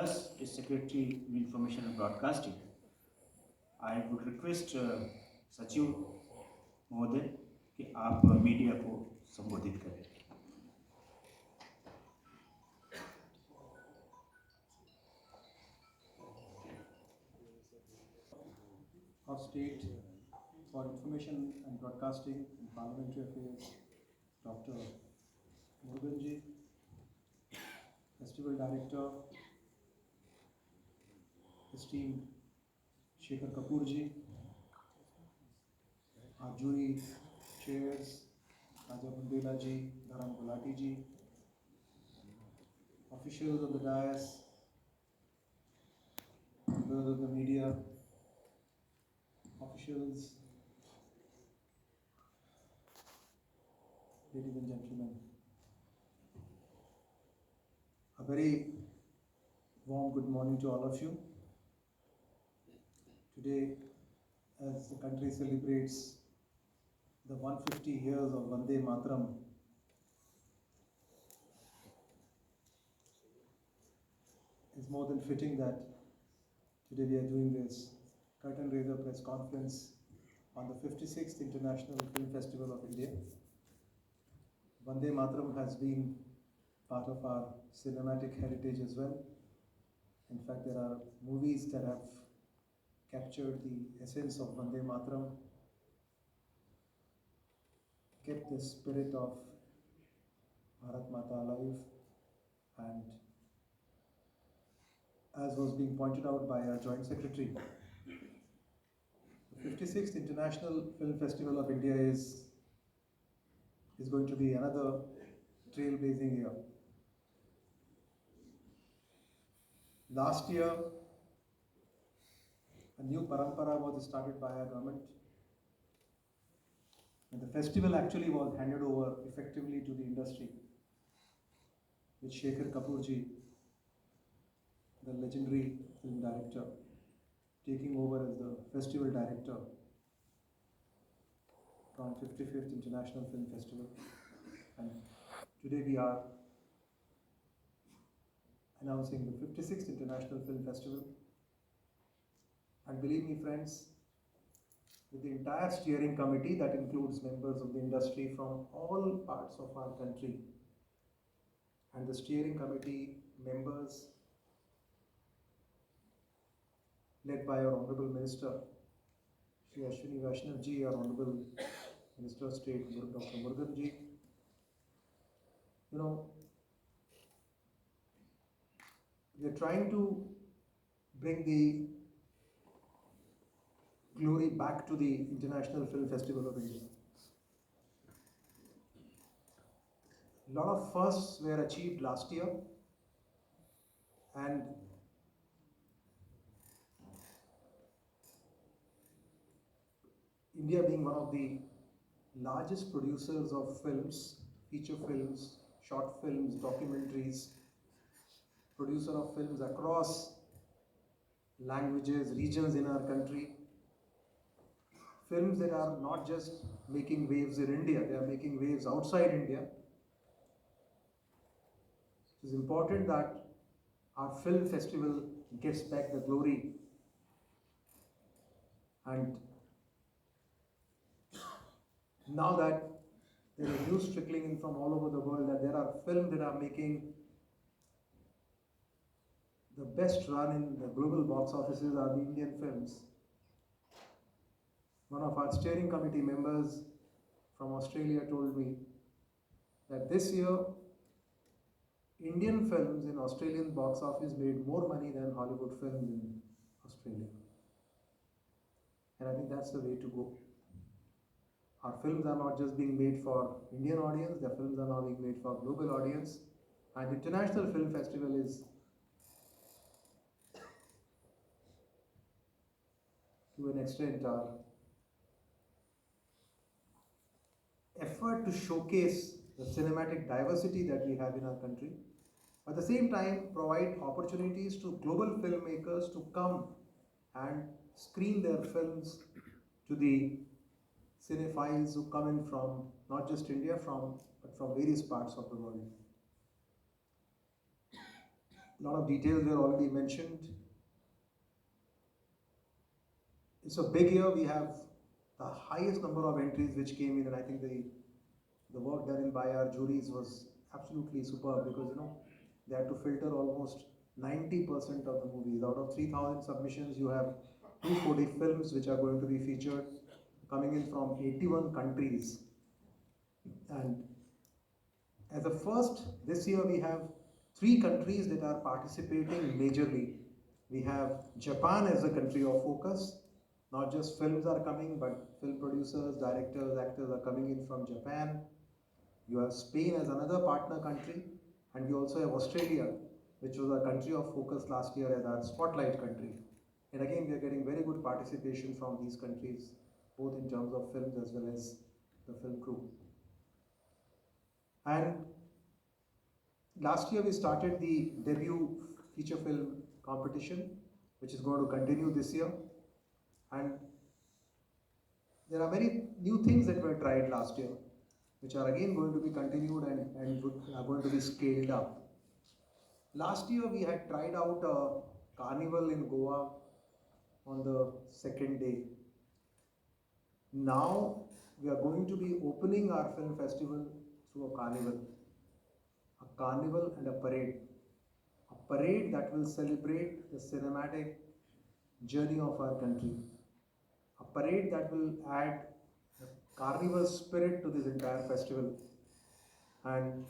us is Secretary of Information and Broadcasting. I would request सचिव महोदय कि आप मीडिया को संबोधित करें. Of State for Information and Broadcasting and Parliamentary Affairs, Dr. Muruganji, Festival Director, esteemed Shekhar Kapoorji, our jury chairs, Raja Bundela ji, Dharam Gulati ji, officials of the dais, members of the media, officials, ladies and gentlemen, a very warm good morning to all of you. Today, as the country celebrates the 150 years of Vande Mataram, it's more than fitting that today we are doing this curtain raiser press conference on the 56th International Film Festival of India. Vande Mataram has been part of our cinematic heritage as well. In fact, there are movies that have captured the essence of Vande Mataram, kept the spirit of Bharat Mata alive, and as was being pointed out by our Joint Secretary, the 56th International Film Festival of India is going to be another trailblazing year. Last year, a new parampara was started by our government, and the festival actually was handed over effectively to the industry, with Shekhar Kapoorji, the legendary film director, taking over as the festival director from 55th International Film Festival. And today we are announcing the 56th International Film Festival. And believe me, friends, with the entire steering committee that includes members of the industry from all parts of our country, and the steering committee members led by our Honorable Minister, Shri Ashwini Vaishnav ji, our Honorable Minister of State, Dr. Murugan ji. We are trying to bring the glory back to the International Film Festival of India. A lot of firsts were achieved last year, and India being one of the largest producers of films, feature films, short films, documentaries, producer of films across languages, regions in our country, films that are not just making waves in India, they are making waves outside India. It is important that our film festival gets back the glory, and now that there is news trickling in from all over the world that there are films that are making the best run in the global box offices are the Indian films. One of our steering committee members from Australia told me that this year, Indian films in Australian box office made more money than Hollywood films in Australia. And I think that's the way to go. Our films are not just being made for Indian audience, their films are now being made for global audience. And the International Film Festival is, to an extent, our effort to showcase the cinematic diversity that we have in our country. At the same time, provide opportunities to global filmmakers to come and screen their films to the cinephiles who come in from not just India, but from various parts of the world. A lot of details were already mentioned. It's a big year. We have the highest number of entries which came in, and I think the work done by our juries was absolutely superb, because they had to filter almost 90% of the movies. Out of 3,000 submissions, you have 240 films which are going to be featured, coming in from 81 countries. And as a first, this year we have 3 countries that are participating majorly. We have Japan as a country of focus. Not just films are coming, but film producers, directors, actors are coming in from Japan. You have Spain as another partner country, and we also have Australia, which was a country of focus last year as our spotlight country. And again, we are getting very good participation from these countries, both in terms of films as well as the film crew. And last year we started the debut feature film competition, which is going to continue this year. And there are many new things that were tried last year, which are again going to be continued and are going to be scaled up. Last year we had tried out a carnival in Goa on the second day. Now we are going to be opening our film festival through a carnival and a parade. A parade that will celebrate the cinematic journey of our country. A parade that will add a carnival spirit to this entire festival. And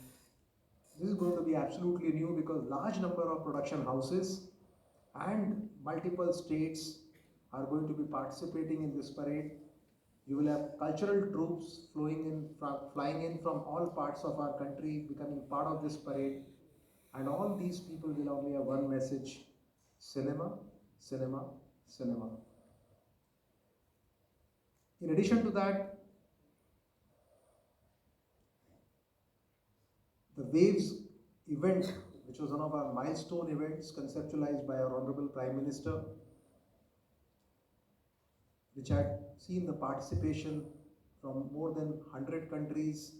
this is going to be absolutely new, because large number of production houses and multiple states are going to be participating in this parade. You will have cultural troops flying in from all parts of our country, becoming part of this parade. And all these people will only have one message: cinema, cinema, cinema. In addition to that, the Waves event, which was one of our milestone events conceptualized by our Honorable Prime Minister, which had seen the participation from more than 100 countries,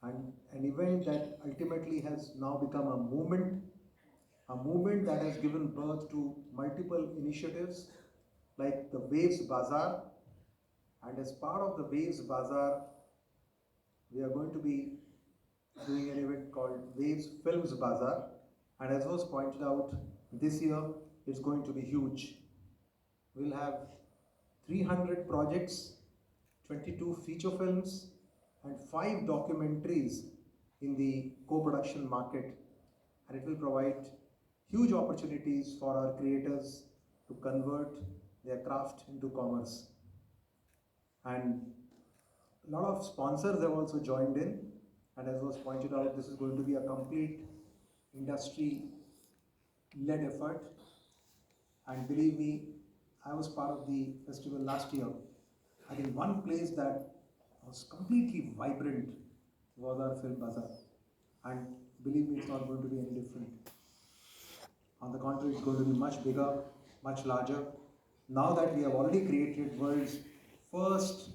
and an event that ultimately has now become a movement that has given birth to multiple initiatives like the Waves Bazaar. And as part of the Waves Bazaar, we are going to be doing an event called Waves Films Bazaar. And as was pointed out, this year it's going to be huge. We'll have 300 projects, 22 feature films, and 5 documentaries in the co-production market. And it will provide huge opportunities for our creators to convert their craft into commerce. And a lot of sponsors have also joined in, and as was pointed out, this is going to be a complete industry-led effort. And believe me, I was part of the festival last year. I think one place that was completely vibrant was our film bazaar. And believe me, it's not going to be any different. On the contrary, it's going to be much bigger, much larger. Now that we have already created world's first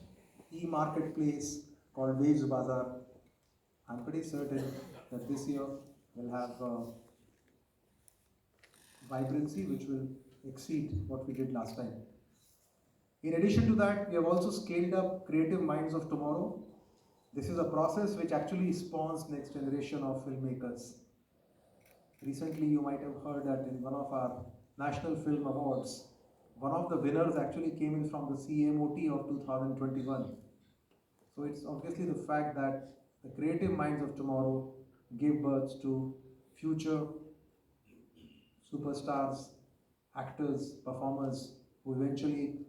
e-marketplace called Waves Bazaar, I'm pretty certain that this year we'll have vibrancy which will exceed what we did last time. In addition to that, we have also scaled up Creative Minds of Tomorrow. This is a process which actually spawns next generation of filmmakers. Recently, you might have heard that in one of our National Film Awards, one of the winners actually came in from the CMOT of 2021. So it's obviously the fact that the creative minds of tomorrow give birth to future superstars, actors, performers who eventually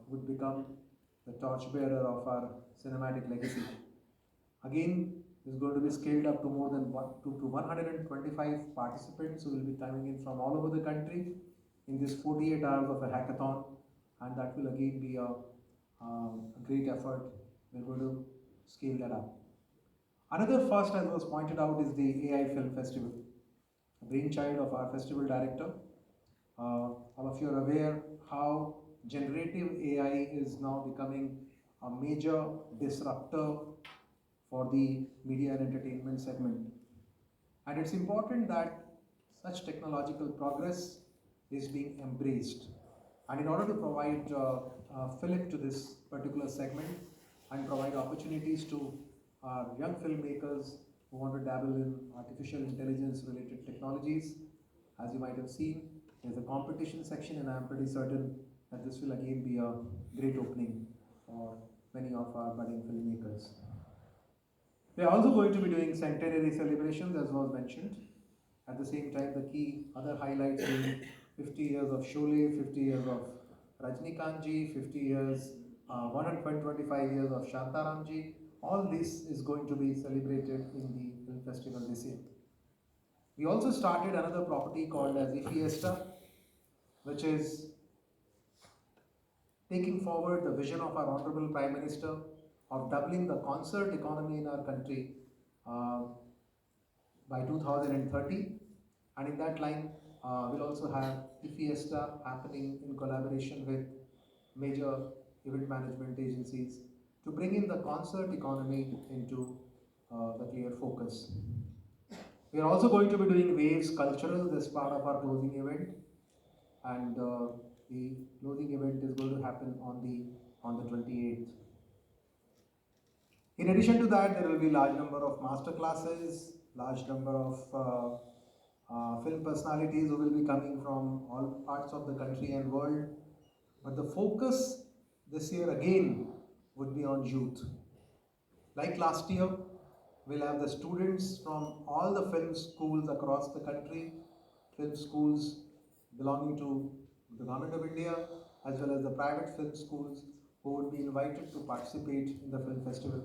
would become the torchbearer of our cinematic legacy. Again, this is going to be scaled up to more than 125 participants who will be coming in from all over the country in this 48 hours of a hackathon, and that will again be a great effort. We're going to scale that up. Another first, as was pointed out, is the AI Film Festival, a brainchild of our festival director. All of you are aware how generative AI is now becoming a major disruptor for the media and entertainment segment. And it's important that such technological progress is being embraced. And in order to provide fillip to this particular segment and provide opportunities to our young filmmakers who want to dabble in artificial intelligence related technologies, as you might have seen, there's a competition section, and I'm pretty certain that this will again be a great opening for many of our budding filmmakers. We are also going to be doing centenary celebrations, as was mentioned. At the same time, the key other highlights being 50 years of Sholay, 50 years of Rajnikantji, 50 years, 125 years of Shantaramji. All this is going to be celebrated in the film festival this year. We also started another property called as Fiesta, which is taking forward the vision of our Honorable Prime Minister of doubling the concert economy in our country by 2030. And in that line, we'll also have Fiesta happening in collaboration with major event management agencies to bring in the concert economy into the clear focus. We are also going to be doing Waves Cultural as part of our closing event, and the closing event is going to happen on the 28th. In addition to that, there will be large number of master classes, large number of film personalities who will be coming from all parts of the country and world. But the focus this year again would be on youth. Like last year, we'll have the students from all the film schools across the country, film schools belonging to the Government of India, as well as the private film schools who would be invited to participate in the film festival.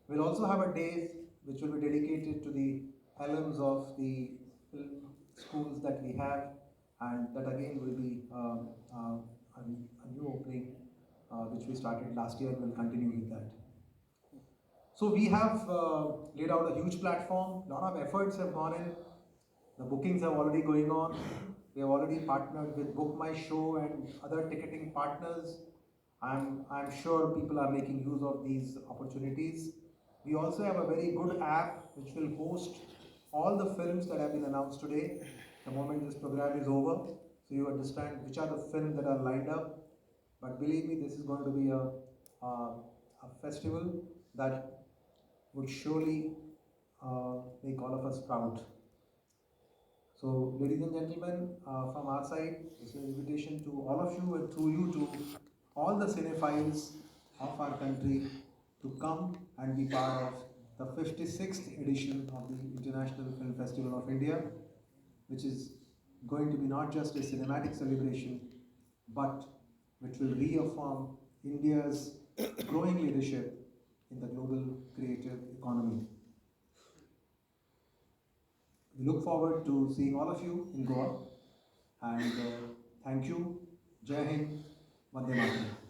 We'll also have a day which will be dedicated to the alums of the film schools that we have, and that again will be a new opening which we started last year and will continue with that. So we have laid out a huge platform, a lot of efforts have gone in, the bookings are already going on, we have already partnered with Book My Show and other ticketing partners. I'm sure people are making use of these opportunities. We also have a very good app which will host all the films that have been announced today the moment this program is over, so you understand which are the films that are lined up. But believe me, this is going to be a festival that would surely make all of us proud. So, ladies and gentlemen, from our side, this is an invitation to all of you and through you to all the cinephiles of our country to come and be part of the 56th edition of the International Film Festival of India, which is going to be not just a cinematic celebration, but which will reaffirm India's growing leadership in the global creative economy. We look forward to seeing all of you in Goa, and thank you. Jai Hind, Vande Mataram.